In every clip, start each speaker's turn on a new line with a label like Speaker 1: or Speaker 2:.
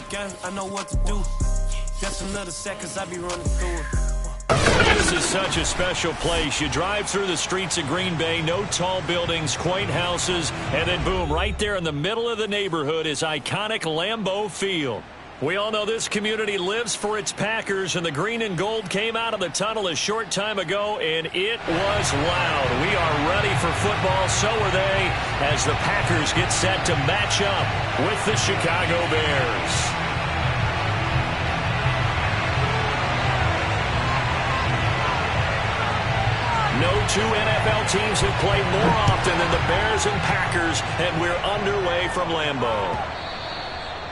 Speaker 1: game, I know what to do. Just another seconds, I be running through it.
Speaker 2: This is such a special place. You drive through the streets of Green Bay, no tall buildings, quaint houses, and then boom, right there in the middle of the neighborhood is iconic Lambeau Field. We all know this community lives for its Packers, and the green and gold came out of the tunnel a short time ago, and it was loud. We are ready for football, so are they, as the Packers get set to match up with the Chicago Bears. No two NFL teams have played more often than the Bears and Packers, and we're underway from Lambeau.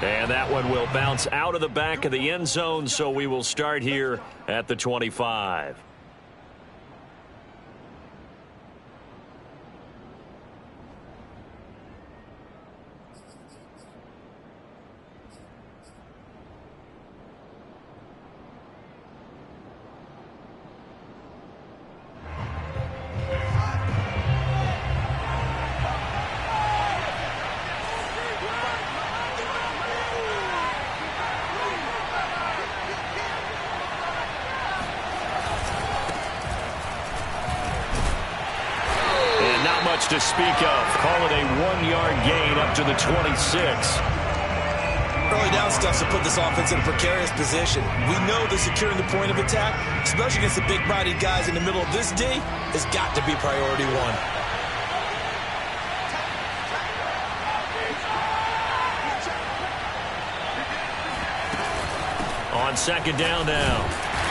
Speaker 2: And that one will bounce out of the back of the end zone, so we will start here at the 25. To speak of. Call it a 1-yard gain up to the 26.
Speaker 3: Early down stuff to put this offense in a precarious position. We know that securing the point of attack, especially against the big-bodied guys in the middle of this D, has got to be priority one.
Speaker 2: On second down now,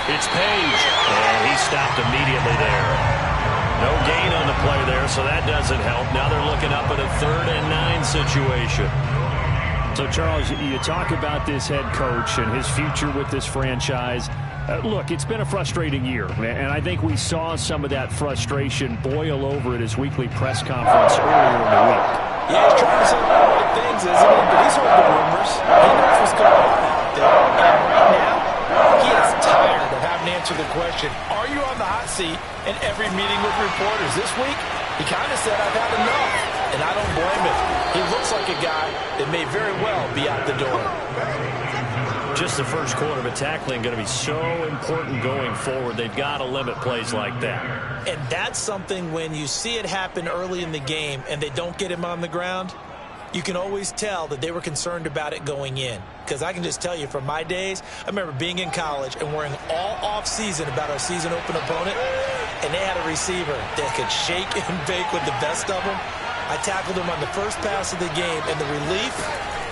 Speaker 2: it's Page, and he stopped immediately there. No gain on the play there, so that doesn't help. Now they're looking up at a 3rd and 9 situation.
Speaker 4: So, Charles, you talk about this head coach and his future with this franchise. Look, it's been a frustrating year, and I think we saw some of that frustration boil over at his weekly press conference earlier in the week.
Speaker 3: Yeah, he's trying to say a lot of right things, isn't he? But he's heard the rumors. He knows what's going on out there. And right now, he is tired of having to answer the question, are you on the hot seat? In every meeting with reporters this week, he kind of said, I've had enough, and I don't blame him. He looks like a guy that may very well be out the door.
Speaker 2: Just the first quarter of a tackling going to be so important going forward. They've got to limit plays like that.
Speaker 3: And that's something when you see it happen early in the game and they don't get him on the ground, you can always tell that they were concerned about it going in. Because I can just tell you from my days, I remember being in college and worrying all off-season about our season open opponent, and they had a receiver that could shake and bake with the best of them. I tackled him on the first pass of the game, and the relief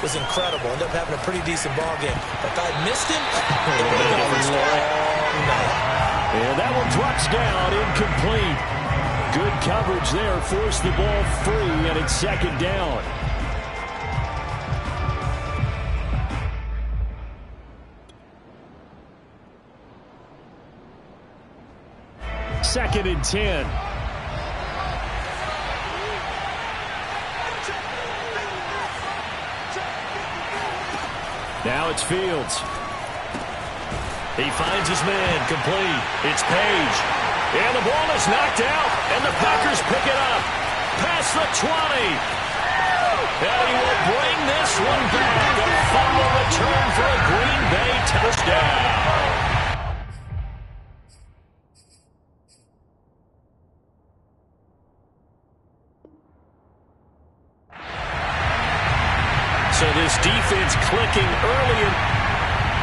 Speaker 3: was incredible. Ended up having a pretty decent ball game. But if I'd missed him, it would have been a long night.
Speaker 4: And that one drops down, incomplete. Good coverage there, forced the ball free, and it's second down. Second and 10. Now it's Fields.
Speaker 2: He finds his man, complete. It's Page. And the ball is knocked out, and the Packers pick it up. Past the 20. And he will bring this one back. A fumble return for a Green Bay touchdown. So this defense clicking early.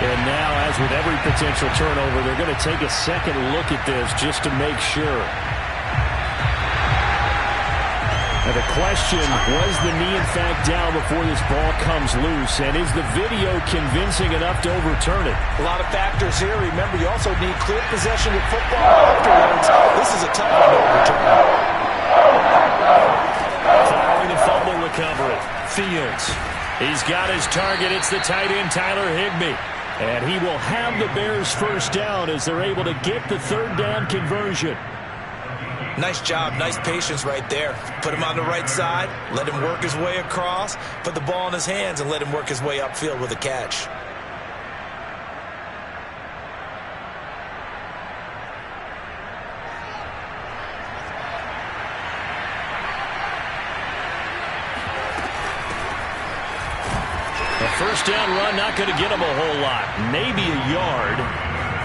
Speaker 4: And now, as with every potential turnover, they're going to take a second look at this just to make sure. Now the question, was the knee in fact down before this ball comes loose? And is the video convincing enough to overturn it?
Speaker 3: A lot of factors here. Remember, you also need clear possession of football afterwards. This is a tough one to overturn.
Speaker 2: Following the fumble recovery, Fields. He's got his target. It's the tight end, Tyler Higbee.
Speaker 4: And he will have the Bears first down as they're able to get the third down conversion.
Speaker 3: Nice job, nice patience right there. Put him on the right side, let him work his way across, put the ball in his hands, and let him work his way upfield with a catch.
Speaker 2: A first down run, not going to get him a whole lot. Maybe a yard.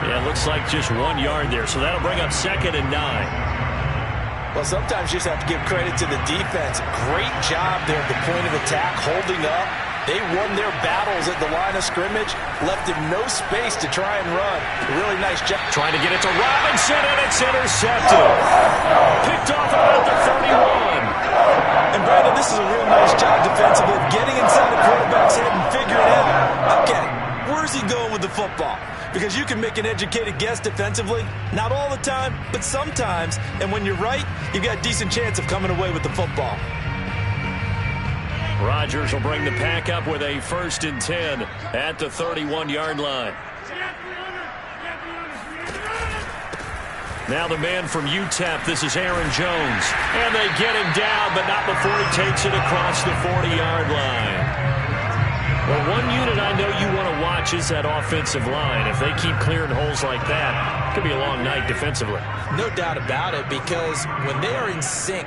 Speaker 2: Yeah, it looks like just 1 yard there. So that'll bring up 2nd and 9.
Speaker 3: Well, sometimes you just have to give credit to the defense. Great job there at the point of attack, holding up. They won their battles at the line of scrimmage, left him no space to try and run. Really nice job.
Speaker 2: Trying to get it to Robinson, and it's intercepted. Picked off about the 31.
Speaker 3: And, Brandon, this is a real nice job defensively, getting inside the quarterback's head and figuring out, okay, where's he going with the football? Because you can make an educated guess defensively, not all the time, but sometimes. And when you're right, you've got a decent chance of coming away with the football.
Speaker 2: Rodgers will bring the pack up with a 1st and 10 at the 31-yard line. Now the man from UTEP, this is Aaron Jones. And they get him down, but not before he takes it across the 40-yard line. Well, one unit I know you want to watch is that offensive line. If they keep clearing holes like that, it could be a long night defensively.
Speaker 3: No doubt about it, because when they are in sync,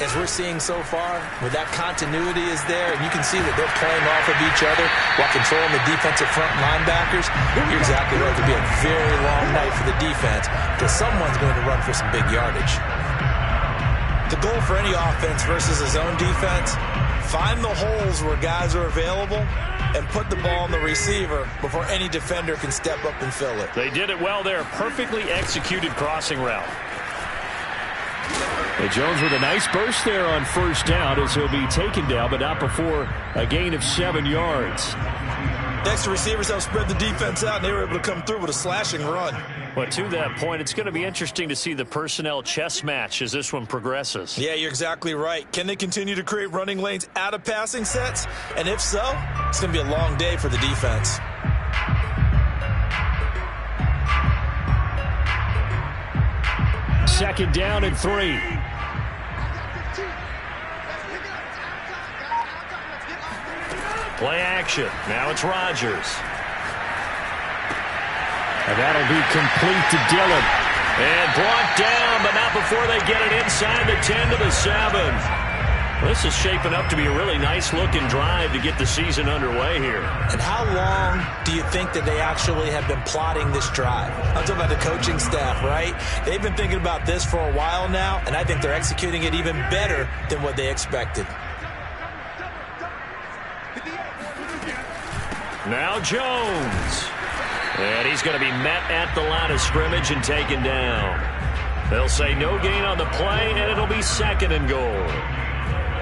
Speaker 3: as we're seeing so far, where that continuity is there, and you can see that they're playing off of each other while controlling the defensive front linebackers, you're exactly right. It could be a very long night for the defense because someone's going to run for some big yardage. The goal for any offense versus a zone defense, find the holes where guys are available and put the ball on the receiver before any defender can step up and fill it.
Speaker 2: They did it well there. Perfectly executed crossing route.
Speaker 4: And Jones with a nice burst there on 1st down as he'll be taken down, but not before a gain of 7 yards.
Speaker 3: Next, the receivers helped spread the defense out, and they were able to come through with a slashing run.
Speaker 2: But to that point, it's going to be interesting to see the personnel chess match as this one progresses.
Speaker 3: Yeah, you're exactly right. Can they continue to create running lanes out of passing sets? And if so, it's going to be a long day for the defense.
Speaker 4: Second down and 3.
Speaker 2: Play action. Now it's Rodgers.
Speaker 4: And that'll be complete to Dillon.
Speaker 2: And brought down, but not before they get it inside the 10 to the 7. This is shaping up to be a really nice-looking drive to get the season underway here.
Speaker 3: And how long do you think that they actually have been plotting this drive? I'm talking about the coaching staff, right? They've been thinking about this for a while now, and I think they're executing it even better than what they expected.
Speaker 2: Now Jones. And he's going to be met at the line of scrimmage and taken down. They'll say no gain on the play, and it'll be 2nd and goal.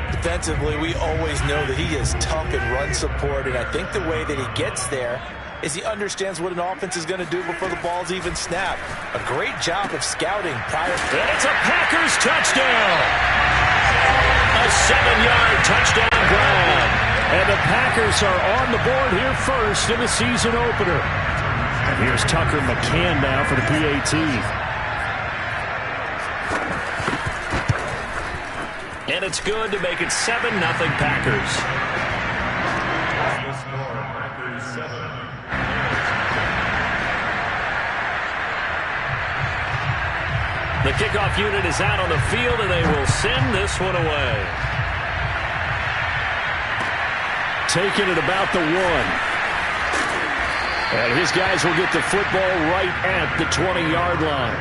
Speaker 3: Defensively, we always know that he is tough in run support, and I think the way that he gets there is he understands what an offense is going to do before the ball's even snapped. A great job of scouting prior.
Speaker 2: And it's a Packers touchdown. A 7-yard touchdown grab.
Speaker 4: And the Packers are on the board here first in the season opener. And here's Tucker McCann now for the PAT.
Speaker 2: And it's good to make it 7-0 Packers. The kickoff unit is out on the field, and they will send this one away.
Speaker 4: Taking it about the 1. And his guys will get the football right at the 20-yard line.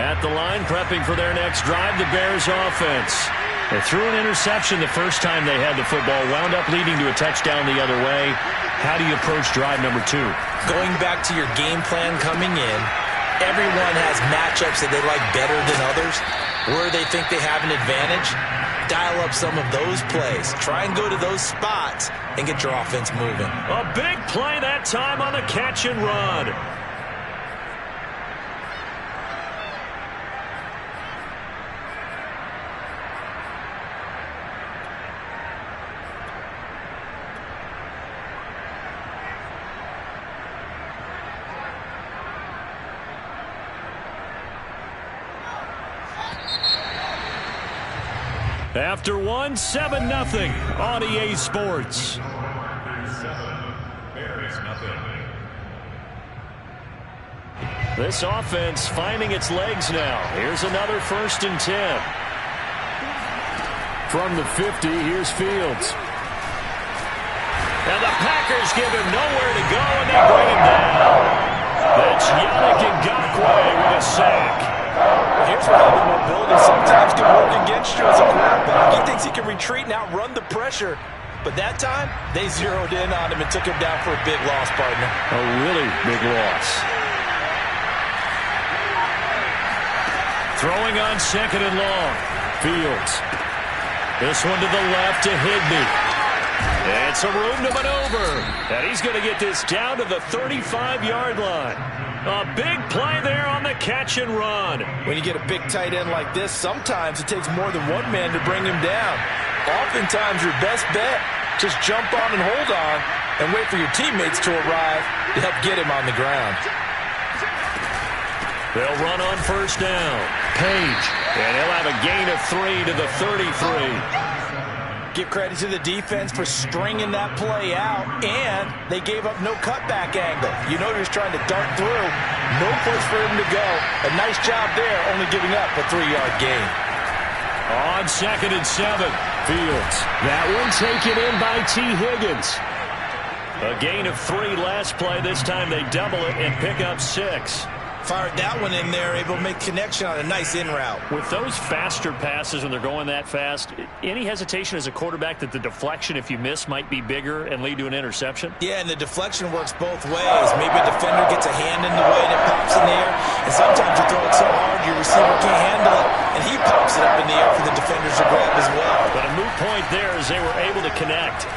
Speaker 2: At the line, prepping for their next drive, the Bears offense. They threw an interception the first time they had the football, wound up leading to a touchdown the other way. How do you approach drive number 2?
Speaker 3: Going back to your game plan coming in, everyone has matchups that they like better than others. Where they think they have an advantage, dial up some of those plays. Try and go to those spots and get your offense moving.
Speaker 2: A big play that time on the catch and run. After 1, 7-0 on EA Sports. This offense finding its legs now. Here's another 1st and 10.
Speaker 4: From the 50, here's Fields.
Speaker 2: And the Packers give him nowhere to go, and they bring him down. That's Yannick Ngakoue with a sack.
Speaker 3: Here's where having mobility sometimes can work against you as a quarterback. He thinks he can retreat and outrun the pressure. But that time, they zeroed in on him and took him down for a big loss, partner.
Speaker 2: A really big loss. Throwing on 2nd and long. Fields. This one to the left to Higbee. It's a room to maneuver. And he's going to get this down to the 35-yard line. A big play there on the catch and run.
Speaker 3: When you get a big tight end like this, sometimes it takes more than one man to bring him down. Oftentimes, your best bet, just jump on and hold on and wait for your teammates to arrive to help get him on the ground.
Speaker 2: They'll run on 1st down. Page. And he'll have a gain of 3 to the 33.
Speaker 3: Give credit to the defense for stringing that play out, and they gave up no cutback angle. You know he was trying to dart through. No place for him to go. A nice job there, only giving up a 3-yard gain.
Speaker 2: On 2nd and 7, Fields.
Speaker 4: That one taken in by T. Higgins.
Speaker 2: A gain of 3 last play. This time they double it and pick up 6.
Speaker 3: Fired that one in there, able to make connection on a nice in route.
Speaker 2: With those faster passes when they're going that fast, any hesitation as a quarterback that the deflection, if you miss, might be bigger and lead to an interception?
Speaker 3: Yeah, and the deflection works both ways. Maybe a defender gets a hand in the way and it pops in the air, and sometimes you throw it so hard your receiver can't handle it, and he pops it up in the air for the defenders to grab as well.
Speaker 2: But a moot point there as they were able to connect.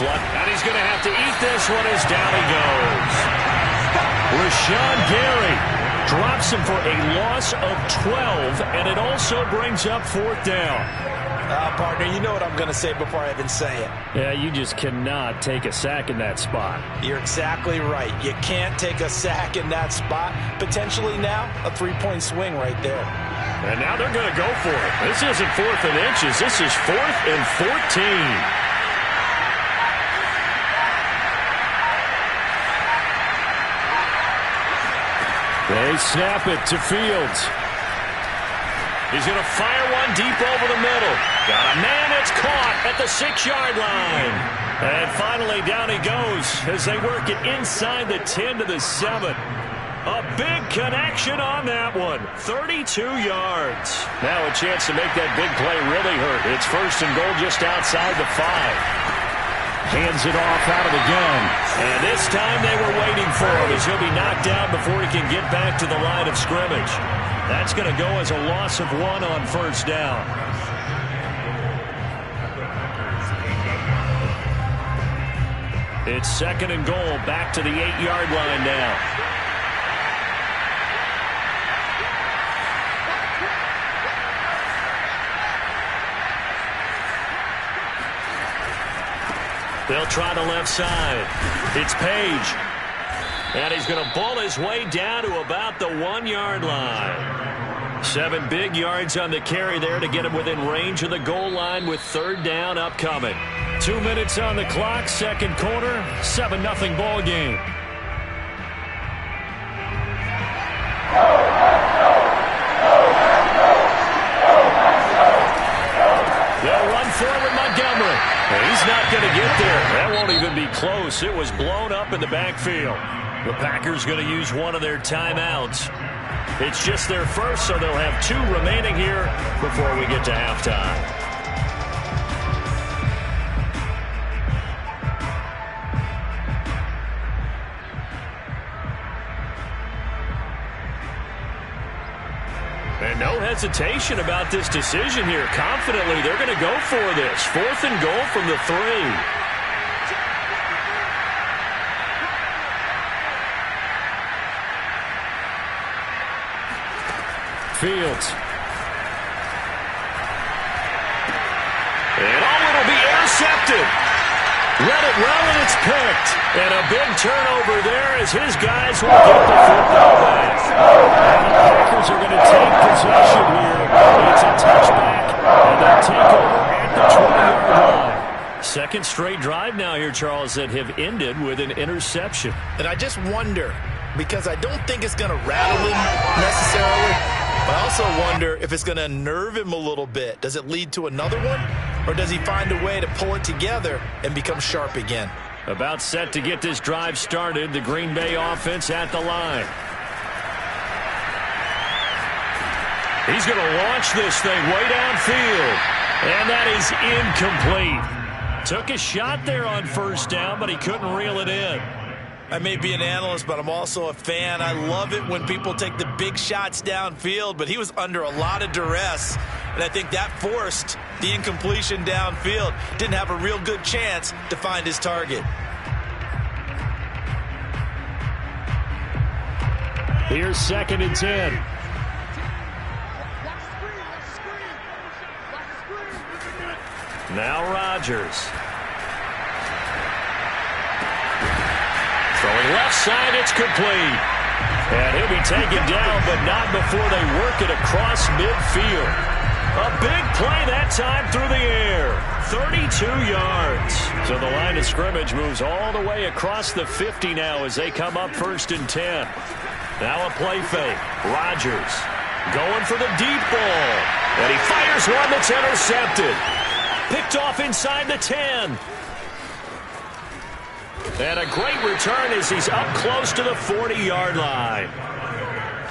Speaker 2: And he's going to have to eat this one as down he goes. Rashawn Gary drops him for a loss of 12, and it also brings up 4th down.
Speaker 3: Partner, you know what I'm going to say before I even say it.
Speaker 4: Yeah, you just cannot take a sack in that spot.
Speaker 3: You're exactly right. You can't take a sack in that spot. Potentially now a 3-point swing right there.
Speaker 2: And now they're going to go for it. This isn't 4th and inches. This is 4th and 14.
Speaker 4: They snap it to Fields.
Speaker 2: He's going to fire one deep over the middle. Got a man that's caught at the 6-yard line. And finally down he goes as they work it inside the 10 to the 7. A big connection on that one. 32 yards. Now a chance to make that big play really hurt. It's 1st and goal just outside the 5.
Speaker 4: Hands it off out of the gun.
Speaker 2: And this time they were waiting for him as he'll be knocked down before he can get back to the line of scrimmage. That's going to go as a loss of 1 on 1st down. It's 2nd and goal, back to the 8-yard line now. They'll try the left side. It's Page. And he's going to bull his way down to about the 1-yard line. 7 big yards on the carry there to get him within range of the goal line with 3rd down upcoming. 2 minutes on the clock, 2nd quarter, 7-0 ball game. They'll run forward Montgomery. He's not going to get there. That won't even be close. It was blown up in the backfield. The Packers going to use one of their timeouts. It's just their first, so they'll have 2 remaining here before we get to halftime. And no hesitation about this decision here. Confidently, they're going to go for this. 4th and goal from the 3.
Speaker 4: Fields.
Speaker 2: And it'll be intercepted. Read it well, and it's picked. And a big turnover there as his guys will get the football back.
Speaker 4: And the Packers are going to take possession here. It's a touchback, and they'll take over at the 20-yard line.
Speaker 2: Second straight drive now here, Charles, that have ended with an interception.
Speaker 3: And I just wonder, because I don't think it's going to rattle him necessarily, but I also wonder if it's going to unnerve him a little bit. Does it lead to another one, or does he find a way to pull it together and become sharp again?
Speaker 2: About set to get this drive started, the Green Bay offense at the line. He's going to launch this thing way downfield, and that is incomplete. Took a shot there on first down, but he couldn't reel it in.
Speaker 3: I may be an analyst, but I'm also a fan. I love it when people take the big shots downfield, but he was under a lot of duress, and I think that forced the incompletion downfield. Didn't have a real good chance to find his target.
Speaker 4: Here's 2nd and 10.
Speaker 2: Now Rodgers. Throwing left side, it's complete. And he'll be taken down, but not before they work it across midfield. A big play that time through the air. 32 yards. So the line of scrimmage moves all the way across the 50 now as they come up 1st and 10. Now a play fake. Rodgers going for the deep ball. And he fires one that's intercepted. Picked off inside the 10. And a great return as he's up close to the 40-yard line.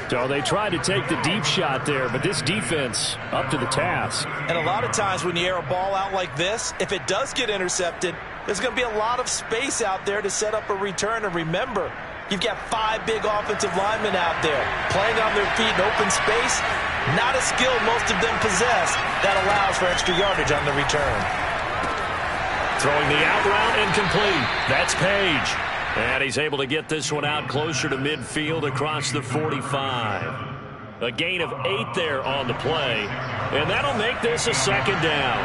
Speaker 4: So they tried to take the deep shot there, but this defense up to the task.
Speaker 3: And a lot of times when you air a ball out like this, if it does get intercepted, there's going to be a lot of space out there to set up a return. And remember, you've got 5 big offensive linemen out there playing on their feet in open space. Not a skill most of them possess that allows for extra yardage on the return.
Speaker 2: Throwing the out route incomplete. That's Page. And he's able to get this one out closer to midfield across the 45. A gain of 8 there on the play. And that'll make this a 2nd down.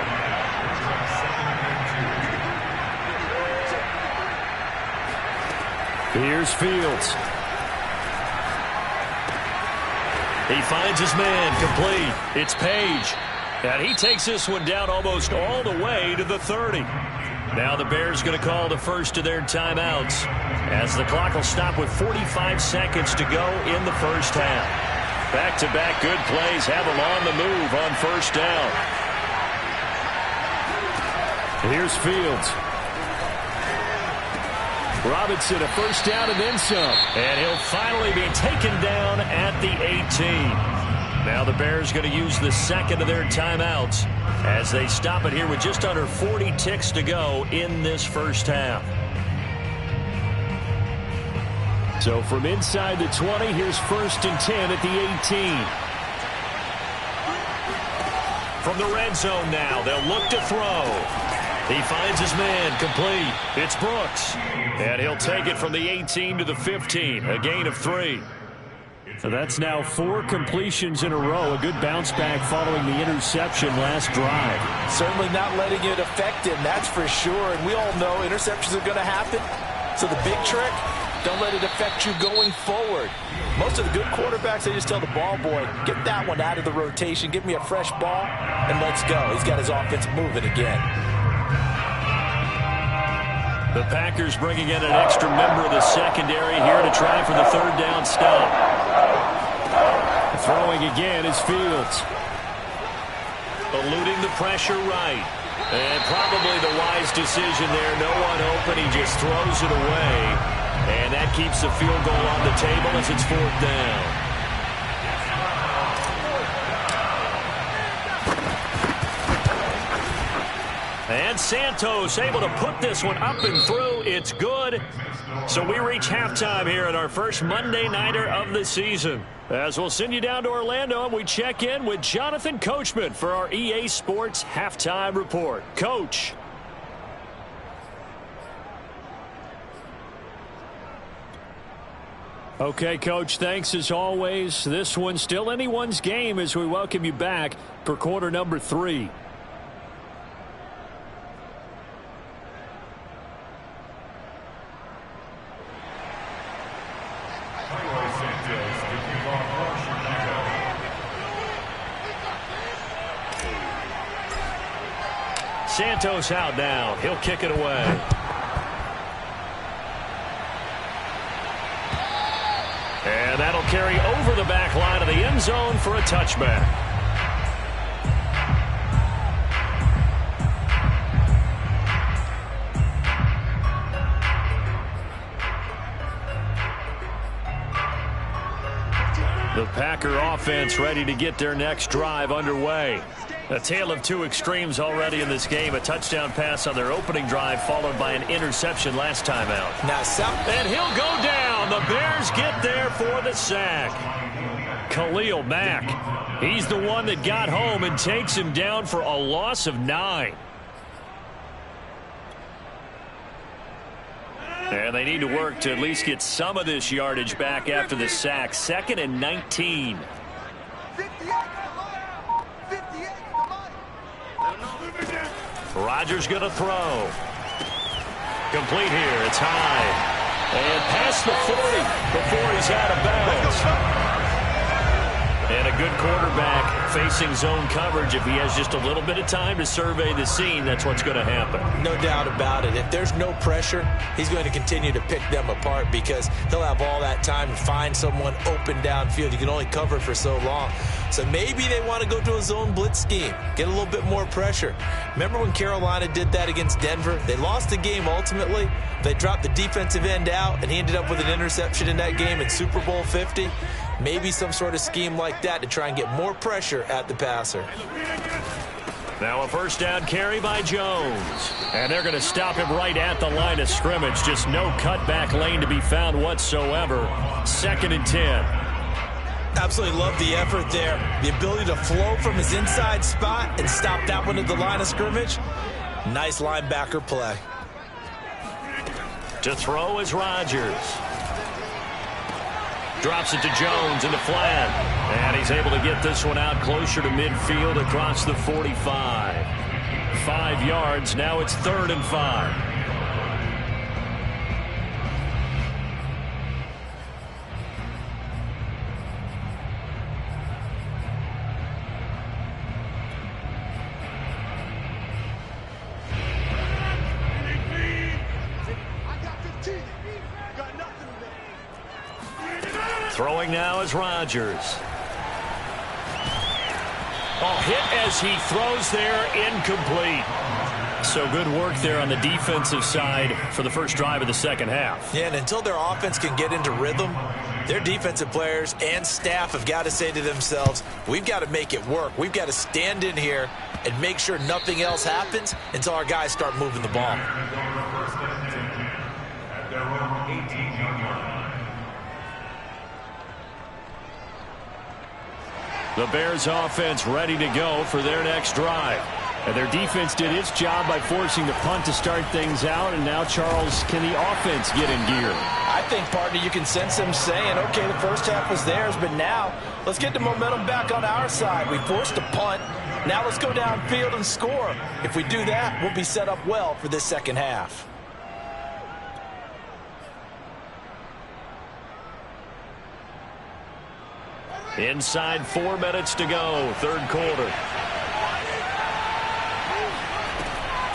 Speaker 4: Here's Fields.
Speaker 2: He finds his man complete. It's Page. And he takes this one down almost all the way to the 30. Now the Bears going to call the first of their timeouts as the clock will stop with 45 seconds to go in the first half. Back-to-back good plays have them on the move on first down.
Speaker 4: Here's Fields. Robinson, a first down and then some.
Speaker 2: And he'll finally be taken down at the 18. Now the Bears going to use the second of their timeouts as they stop it here with just under 40 ticks to go in this first half.
Speaker 4: So from inside the 20, here's 1st and 10 at the 18.
Speaker 2: From the red zone now, they'll look to throw. He finds his man complete. It's Brooks. And he'll take it from the 18 to the 15, a gain of 3.
Speaker 4: So that's now 4 completions in a row. A good bounce back following the interception last drive.
Speaker 3: Certainly not letting it affect him, that's for sure. And we all know interceptions are going to happen. So the big trick, don't let it affect you going forward. Most of the good quarterbacks, they just tell the ball boy, get that one out of the rotation, give me a fresh ball, and let's go. He's got his offense moving again.
Speaker 2: The Packers bringing in an extra member of the secondary here to try for the 3rd down stop.
Speaker 4: Throwing again is Fields.
Speaker 2: Eluding the pressure right. And probably the wise decision there. No one open. He just throws it away. And that keeps the field goal on the table as it's 4th down. And Santos able to put this one up and through. It's good. So we reach halftime here in our first Monday Nighter of the season. As we'll send you down to Orlando and we check in with Jonathan Coachman for our EA Sports Halftime Report. Coach.
Speaker 4: Okay, Coach, thanks as always. This one's still anyone's game as we welcome you back for quarter number 3.
Speaker 2: Santos out now. He'll kick it away. And that'll carry over the back line of the end zone for a touchback. The Packer offense ready to get their next drive underway. A tale of two extremes already in this game. A touchdown pass on their opening drive followed by an interception last time out. And he'll go down. The Bears get there for the sack. Khalil Mack. He's the one that got home and takes him down for a loss of 9. And they need to work to at least get some of this yardage back after the sack. 2nd and 19. Rodgers going to throw. Complete here. It's high. And past the 40 before he's out of bounds. And a good quarterback facing zone coverage. If he has just a little bit of time to survey the scene, that's what's going to happen.
Speaker 3: No doubt about it. If there's no pressure, he's going to continue to pick them apart because he'll have all that time to find someone open downfield. You can only cover for so long. So maybe they want to go to a zone blitz scheme, get a little bit more pressure. Remember when Carolina did that against Denver? They lost the game ultimately. They dropped the defensive end out, and he ended up with an interception in that game in Super Bowl 50. Maybe some sort of scheme like that to try and get more pressure at the passer.
Speaker 2: Now a first down carry by Jones. And they're going to stop him right at the line of scrimmage. Just no cutback lane to be found whatsoever. 2nd and 10.
Speaker 3: Absolutely love the effort there. The ability to flow from his inside spot and stop that one at the line of scrimmage. Nice linebacker play.
Speaker 2: To throw is Rodgers. Drops it to Jones in the flat. And he's able to get this one out closer to midfield across the 45. 5 yards. Now it's 3rd and 5. Throwing now is Rodgers. Oh, hit as he throws there, incomplete. So good work there on the defensive side for the first drive of the second half.
Speaker 3: Yeah, and until their offense can get into rhythm, their defensive players and staff have got to say to themselves, we've got to make it work. We've got to stand in here and make sure nothing else happens until our guys start moving the ball.
Speaker 2: The Bears offense ready to go for their next drive.
Speaker 4: And their defense did its job by forcing the punt to start things out. And now, Charles, can the offense get in gear?
Speaker 3: I think, partner, you can sense them saying, okay, the first half was theirs, but now let's get the momentum back on our side. We forced a punt. Now let's go downfield and score. If we do that, we'll be set up well for this second half.
Speaker 2: Inside 4 minutes to go, third quarter.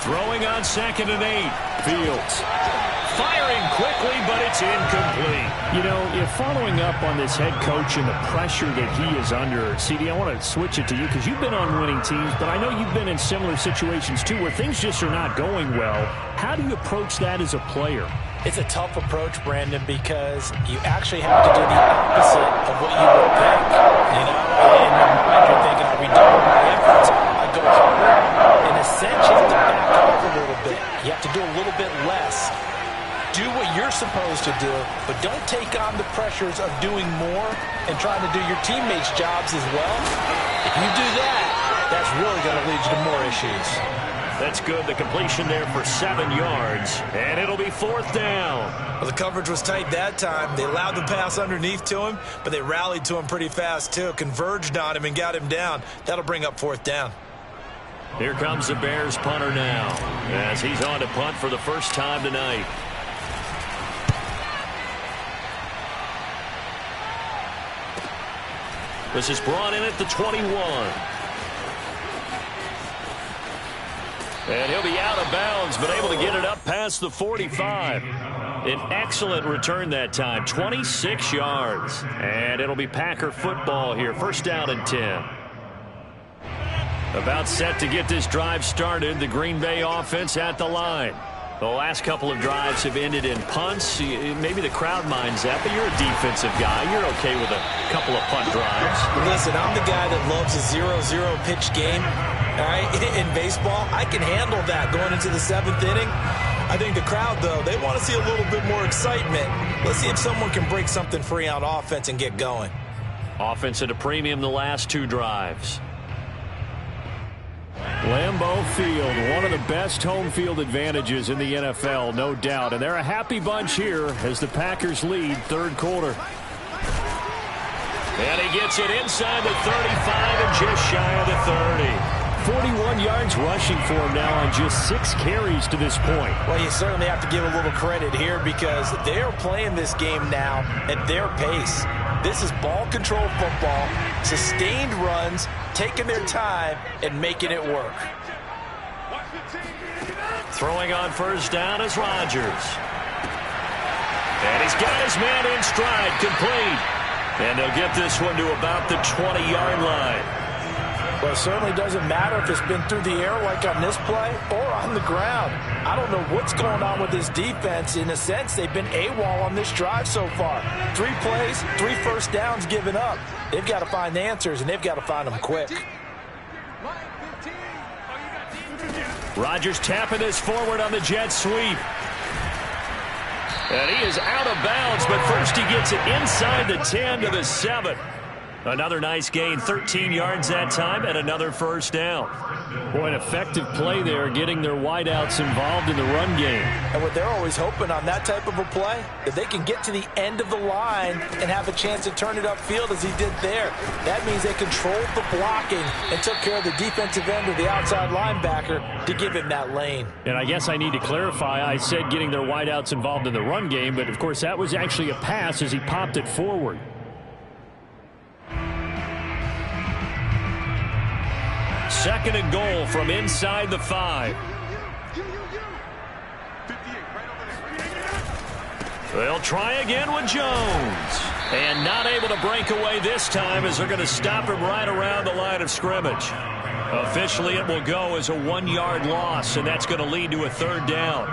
Speaker 2: Throwing on 2nd and 8. Fields firing quickly, but it's incomplete.
Speaker 4: You know, if following up on this head coach and the pressure that he is under, CD, I want to switch it to you because you've been on winning teams, but I know you've been in similar situations too where things just are not going well. How do you approach that as a player?
Speaker 3: It's a tough approach, Brandon, because you actually have to do the opposite of what you would think. You know, in your mind you're thinking, are we doing my efforts? I go harder. In a sense, you have to back off a little bit. You have to do a little bit less. Do what you're supposed to do, but don't take on the pressures of doing more and trying to do your teammates' jobs as well. If you do that, that's really going to lead you to more issues.
Speaker 2: That's good. The completion there for 7 yards, and it'll be 4th down.
Speaker 3: Well, the coverage was tight that time. They allowed the pass underneath to him, but they rallied to him pretty fast, too. Converged on him and got him down. That'll bring up 4th down.
Speaker 2: Here comes the Bears punter now, as he's on to punt for the first time tonight. This is brought in at the 21. And he'll be out of bounds, but able to get it up past the 45. An excellent return that time, 26 yards. And it'll be Packer football here, first down and 10. About set to get this drive started, the Green Bay offense at the line. The last couple of drives have ended in punts. Maybe the crowd minds that, but you're a defensive guy. You're okay with a couple of punt drives.
Speaker 3: Listen, I'm the guy that loves a 0-0 pitch game. All right, in baseball, I can handle that going into the 7th inning. I think the crowd, though, they want to see a little bit more excitement. Let's see if someone can break something free on offense and get going.
Speaker 2: Offense at a premium the last 2 drives.
Speaker 4: Lambeau Field, one of the best home field advantages in the NFL, no doubt. And they're a happy bunch here as the Packers lead third quarter.
Speaker 2: And he gets it inside the 35 and just shy of the 30.
Speaker 4: 41 yards rushing for him now on just 6 carries to this point.
Speaker 3: Well, you certainly have to give a little credit here because they're playing this game now at their pace. This is ball control football, sustained runs, taking their time and making it work.
Speaker 2: Throwing on first down is Rodgers. And he's got his man in stride, complete. And they'll get this one to about the 20-yard line.
Speaker 3: Well, it certainly doesn't matter if it's been through the air like on this play or on the ground. I don't know what's going on with this defense. In a sense, they've been AWOL on this drive so far. 3 plays, 3 first downs given up. They've got to find the answers, and they've got to find them quick.
Speaker 2: Rodgers tapping this forward on the jet sweep. And he is out of bounds, but first he gets it inside the 10 to the 7. Another nice gain, 13 yards that time, and another first down.
Speaker 4: Boy, an effective play there, getting their wideouts involved in the run game.
Speaker 3: And what they're always hoping on that type of a play, that they can get to the end of the line and have a chance to turn it upfield as he did there. That means they controlled the blocking and took care of the defensive end or the outside linebacker to give him that lane.
Speaker 4: And I guess I need to clarify, I said getting their wideouts involved in the run game, but of course that was actually a pass as he popped it forward.
Speaker 2: Second and goal from inside the 5. They'll try again with Jones. And not able to break away this time as they're going to stop him right around the line of scrimmage. Officially, it will go as a 1-yard loss, and that's going to lead to a third down.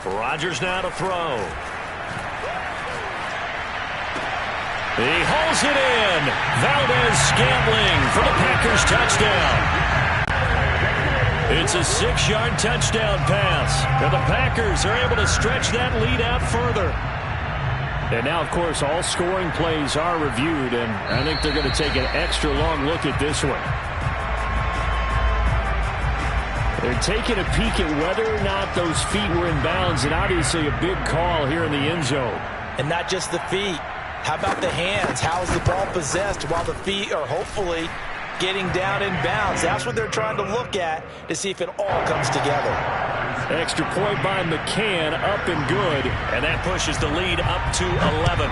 Speaker 2: Rodgers now to throw. He hauls it in. Valdez-Scantling for the Packers touchdown. It's a 6-yard touchdown pass. And the Packers are able to stretch that lead out further.
Speaker 4: And now, of course, all scoring plays are reviewed, and I think they're going to take an extra long look at this one. They're taking a peek at whether or not those feet were in bounds, and obviously a big call here in the end zone.
Speaker 3: And not just the feet. How about the hands? How is the ball possessed while the feet are hopefully getting down in bounds? That's what they're trying to look at to see if it all comes together.
Speaker 4: Extra point by McCann, up and good.
Speaker 2: And that pushes the lead up to 11.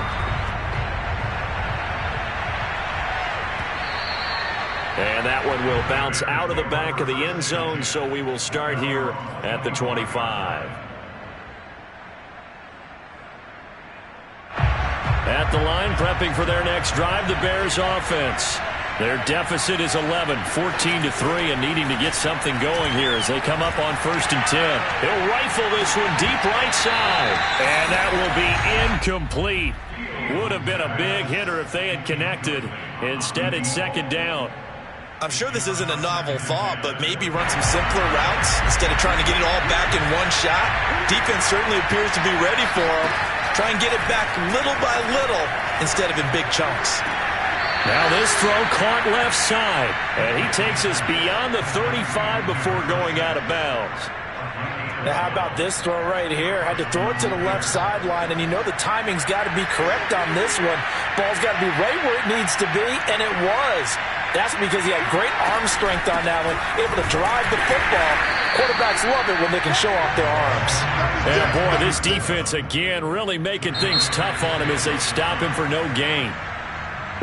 Speaker 2: And that one will bounce out of the back of the end zone, so we will start here at the 25. At the line, prepping for their next drive, the Bears offense. Their deficit is 11, 14-3, and needing to get something going here as they come up on 1st and 10. He'll rifle this one deep right side, and that will be incomplete. Would have been a big hitter if they had connected. Instead, it's 2nd down.
Speaker 3: I'm sure this isn't a novel thought, but maybe run some simpler routes instead of trying to get it all back in one shot. Defense certainly appears to be ready for him. Try and get it back little by little instead of in big chunks.
Speaker 2: Now this throw caught left side, and he takes us beyond the 35 before going out of bounds.
Speaker 3: Now, how about this throw right here? Had to throw it to the left sideline, and you know the timing's got to be correct on this one. Ball's got to be right where it needs to be, and it was. That's because he had great arm strength on that one, able to drive the football. Quarterbacks love it when they can show off their arms.
Speaker 2: And, boy, this defense, again, really making things tough on him as they stop him for no gain.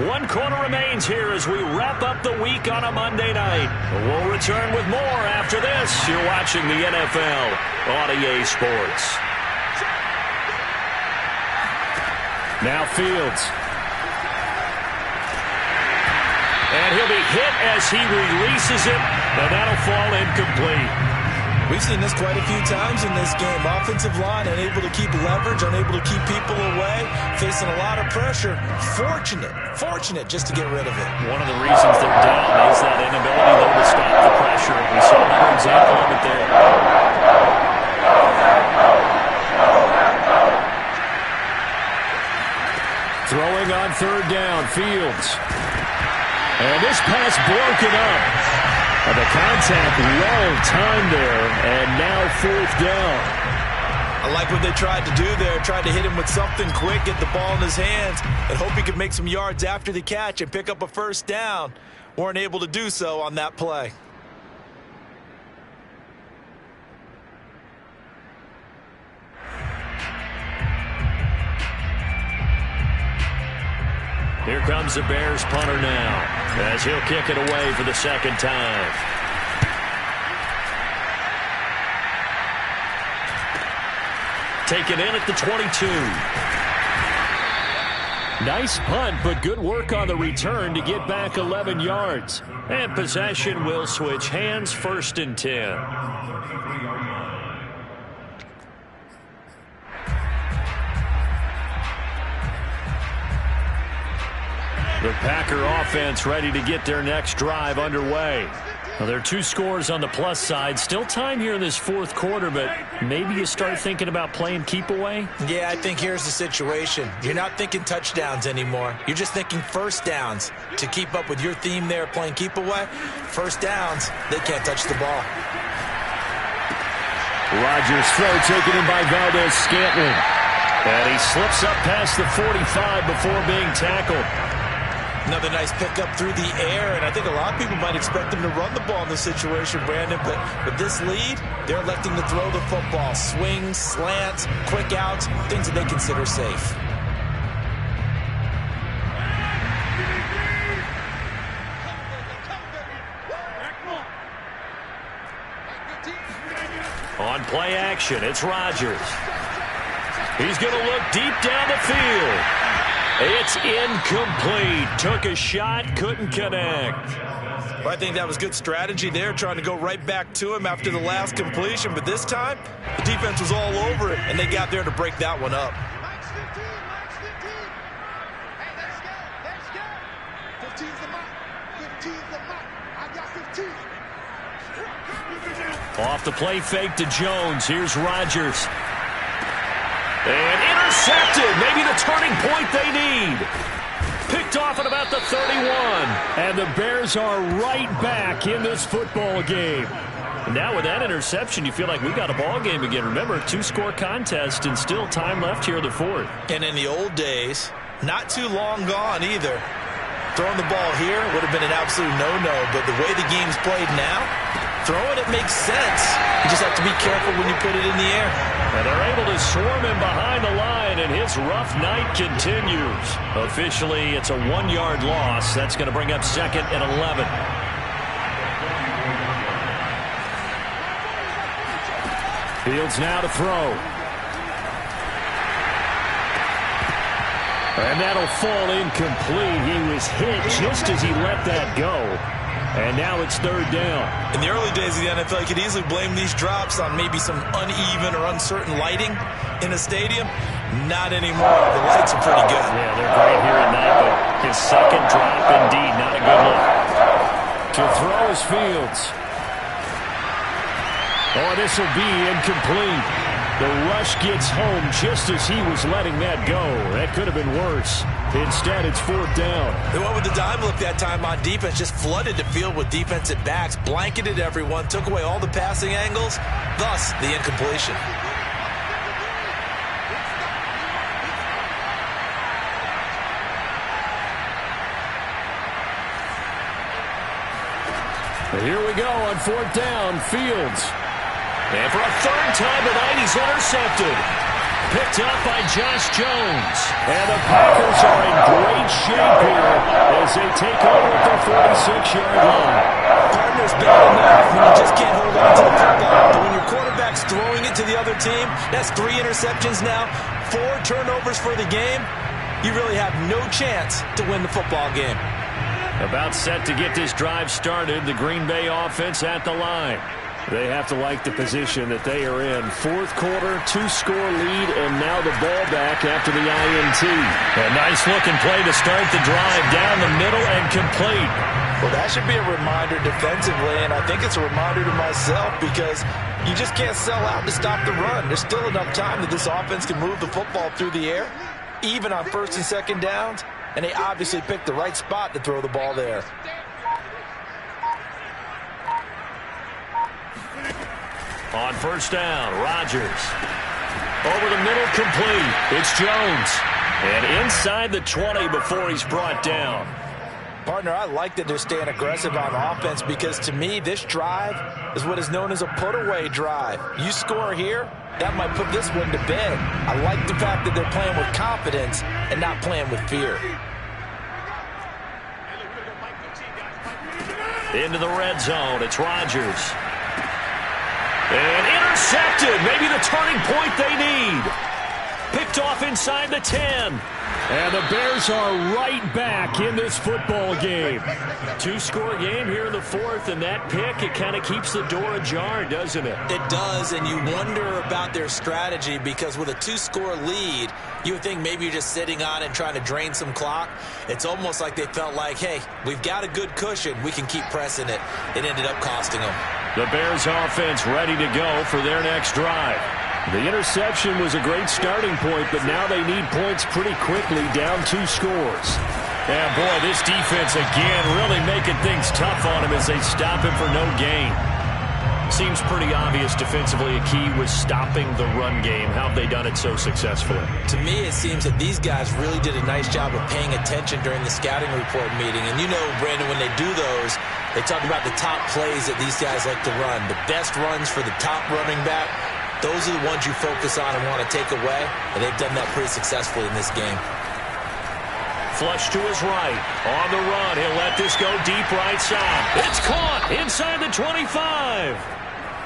Speaker 2: 1 quarter remains here as we wrap up the week on a Monday night. We'll return with more after this. You're watching the NFL on EA Sports. Now Fields. And he'll be hit as he releases it, and that'll fall incomplete.
Speaker 3: We've seen this quite a few times in this game. Offensive line unable to keep leverage, unable to keep people away, facing a lot of pressure. Fortunate just to get rid of it.
Speaker 2: One of the reasons they're down is that inability, though, to stop the pressure. We saw another example of it there. Throwing on 3rd down, Fields. And this pass broken up. The contact well-timed there, and now 4th down.
Speaker 3: I like what they tried to do there, tried to hit him with something quick, get the ball in his hands, and hope he could make some yards after the catch and pick up a 1st down. Weren't able to do so on that play.
Speaker 2: Here comes the Bears punter now, as he'll kick it away for the 2nd time. Taken in at the 22. Nice punt, but good work on the return to get back 11 yards. And possession will switch hands, 1st and 10. The Packer offense ready to get their next drive underway. Well, there are 2 scores on the plus side. Still time here in this 4th quarter, but maybe you start thinking about playing keep away?
Speaker 3: Yeah, I think here's the situation. You're not thinking touchdowns anymore. You're just thinking 1st downs. To keep up with your theme there, playing keep away, 1st downs, they can't touch the ball.
Speaker 2: Rodgers' throw taken in by Valdes-Scantling. And he slips up past the 45 before being tackled.
Speaker 3: Another nice pickup through the air, and I think a lot of people might expect them to run the ball in this situation, Brandon, but with this lead, they're electing to throw the football. Swings, slants, quick outs, things that they consider safe.
Speaker 2: On play action, it's Rodgers. He's going to look deep down the field. It's incomplete. Took a shot, couldn't connect.
Speaker 3: Well, I think that was good strategy there, trying to go right back to him after the last completion. But this time, the defense was all over it, and they got there to break that one up.
Speaker 2: Off the play fake to Jones. Here's Rodgers. And intercepted. Maybe the turning point they need. Picked off at about the 31.
Speaker 4: And the Bears are right back in this football game.
Speaker 2: Now with that interception, you feel like we got a ball game again. Remember, 2-score contest and still time left here in the 4th.
Speaker 3: And in the old days, not too long gone either. Throwing the ball here would have been an absolute no-no, but the way the game's played now, throwing it makes sense. You just have to be careful when you put it in the air.
Speaker 2: And they're able to swarm him behind the line, and his rough night continues. Officially, it's a 1-yard loss. That's going to bring up 2nd and 11. Fields now to throw. And that'll fall incomplete. He was hit just as he let that go. And now it's 3rd down.
Speaker 3: In the early days of the NFL, you could easily blame these drops on maybe some uneven or uncertain lighting in a stadium. Not anymore. The lights are pretty good.
Speaker 2: Yeah, they're great here at night, but his 2nd drop, indeed, not a good look. To throw is Fields. Oh, this will be incomplete.
Speaker 4: The rush gets home just as he was letting that go. That could have been worse. Instead, it's 4th down.
Speaker 3: They went with the dime look that time on defense, just flooded the field with defensive backs, blanketed everyone, took away all the passing angles, thus the incompletion.
Speaker 4: Here we go on 4th down, Fields.
Speaker 2: And for a 3rd time tonight, he's intercepted. Picked up by Josh Jones.
Speaker 4: And the Packers are in great shape here as they take over at their 46-yard line.
Speaker 3: Partner's bad enough when you just can't hold on to the football. But when your quarterback's throwing it to the other team, that's 3 interceptions now, 4 turnovers for the game. You really have no chance to win the football game.
Speaker 2: About set to get this drive started, the Green Bay offense at the line.
Speaker 4: They have to like the position that they are in. 4th quarter, 2-score lead, and now the ball back after the INT.
Speaker 2: A nice-looking play to start the drive down the middle and complete.
Speaker 3: Well, that should be a reminder defensively, and I think it's a reminder to myself because you just can't sell out to stop the run. There's still enough time that this offense can move the football through the air, even on 1st and 2nd downs, and they obviously picked the right spot to throw the ball there.
Speaker 2: On 1st down, Rodgers. Over the middle, complete. It's Jones. And inside the 20 before he's brought down.
Speaker 3: Partner, I like that they're staying aggressive on offense because to me, this drive is what is known as a put-away drive. You score here, that might put this one to bed. I like the fact that they're playing with confidence and not playing with fear.
Speaker 2: Into the red zone, it's Rodgers. And intercepted, maybe the turning point they need. Picked off inside the 10.
Speaker 4: And the Bears are right back in this football game.
Speaker 2: 2-score game here in the 4th, and that pick, it kind of keeps the door ajar, doesn't it?
Speaker 3: It does, and you wonder about their strategy because with a 2-score lead, you would think maybe you're just sitting on it and trying to drain some clock. It's almost like they felt like, hey, we've got a good cushion. We can keep pressing it. It ended up costing them.
Speaker 2: The Bears offense ready to go for their next drive.
Speaker 4: The interception was a great starting point, but now they need points pretty quickly, down 2 scores.
Speaker 2: Yeah, boy, this defense again really making things tough on him as they stop him for no gain. Seems pretty obvious defensively a key was stopping the run game. How have they done it so successfully?
Speaker 3: To me, it seems that these guys really did a nice job of paying attention during the scouting report meeting. And you know, Brandon, when they do those, they talk about the top plays that these guys like to run. The best runs for the top running back. Those are the ones you focus on and want to take away, and they've done that pretty successfully in this game.
Speaker 2: Flush to his right. On the run, he'll let this go deep right side. It's caught inside the 25.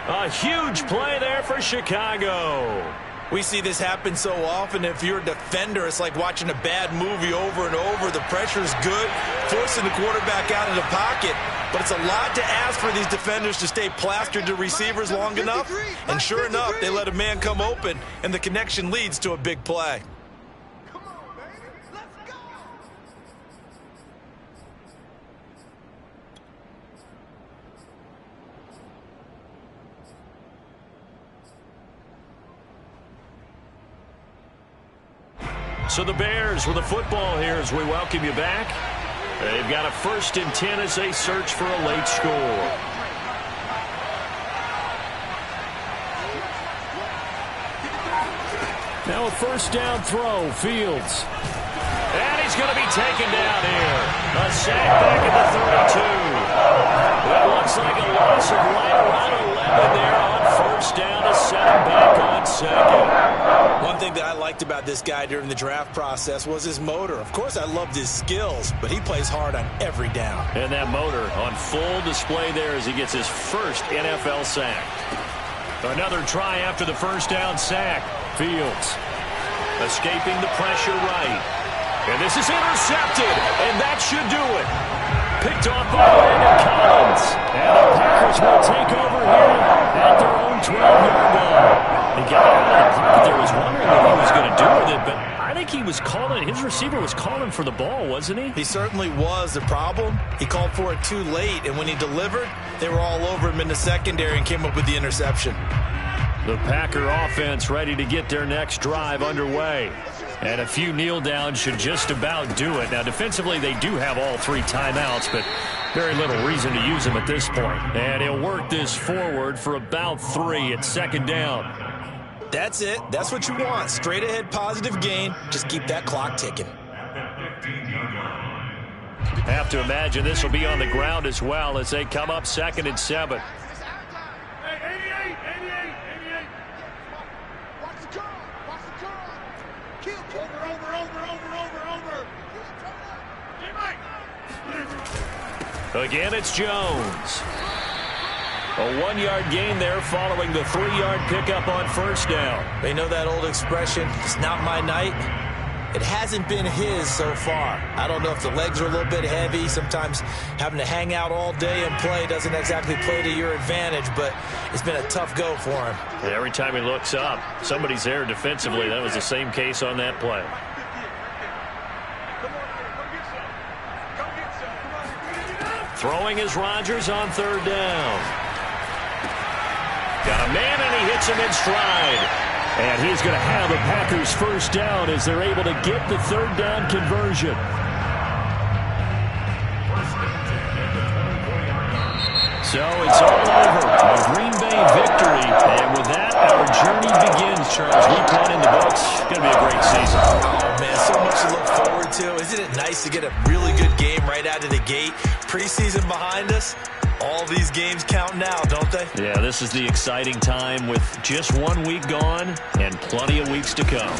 Speaker 2: A huge play there for Chicago.
Speaker 3: We see this happen so often. If you're a defender, it's like watching a bad movie over and over. The pressure's good, forcing the quarterback out of the pocket. But it's a lot to ask for these defenders to stay plastered to receivers long enough. And sure enough, they let a man come open, and the connection leads to a big play.
Speaker 2: So the Bears with the football here as we welcome you back. They've got a 1st and 10 as they search for a late score.
Speaker 4: Now a 1st down throw, Fields.
Speaker 2: And he's going to be taken down here. A sack back at the 32. That looks like a loss of right around 11 there on 1st down to set him back on 2nd.
Speaker 3: One thing that I liked about this guy during the draft process was his motor. Of course, I loved his skills, but he plays hard on every down.
Speaker 2: And that motor on full display there as he gets his first NFL sack. Another try after the 1st down sack.
Speaker 4: Fields
Speaker 2: escaping the pressure right. And this is intercepted, and that should do it. Picked off by Landon Collins.
Speaker 4: And the Packers will take over here at their own 12-yard line.
Speaker 2: The guy out of the pocket there was wondering what he was going to do with it, but I think he was calling, his receiver was calling for the ball, wasn't he?
Speaker 3: He certainly was. The problem, he called for it too late, and when he delivered, they were all over him in the secondary and came up with the interception.
Speaker 2: The Packer offense ready to get their next drive underway. And a few kneel downs should just about do it. Now, defensively, they do have all 3 timeouts, but very little reason to use them at this point. And he'll work this forward for about 3 at 2nd down.
Speaker 3: That's it. That's what you want. Straight ahead positive gain. Just keep that clock ticking.
Speaker 2: Have to imagine this will be on the ground as well as they come up 2nd and 7. Again, it's Jones. A 1-yard gain there following the 3-yard pickup on 1st down.
Speaker 3: They know that old expression, it's not my night. It hasn't been his so far. I don't know if the legs are a little bit heavy. Sometimes having to hang out all day and play doesn't exactly play to your advantage, but it's been a tough go for him.
Speaker 2: And every time he looks up, somebody's there defensively. That was the same case on that play. Throwing is Rodgers on 3rd down. Got a man, and he hits him in stride.
Speaker 4: And he's going to have the Packers 1st down as they're able to get the 3rd down conversion.
Speaker 2: So it's all over. A Green Bay victory. And with that, our journey begins, Charles. Week 1 in the books. It's going to be a great season.
Speaker 3: Oh, man, so much to look forward to. Isn't it nice to get a really good game right out of the gate? Preseason behind us. All these games count now, don't they?
Speaker 2: Yeah, this is the exciting time with just 1 week gone and plenty of weeks to come.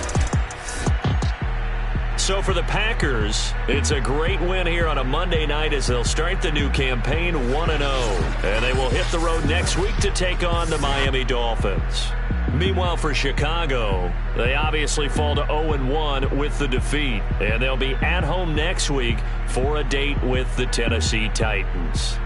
Speaker 2: So for the Packers, it's a great win here on a Monday night as they'll start the new campaign 1-0. And they will hit the road next week to take on the Miami Dolphins. Meanwhile, for Chicago, they obviously fall to 0-1 with the defeat. And they'll be at home next week for a date with the Tennessee Titans.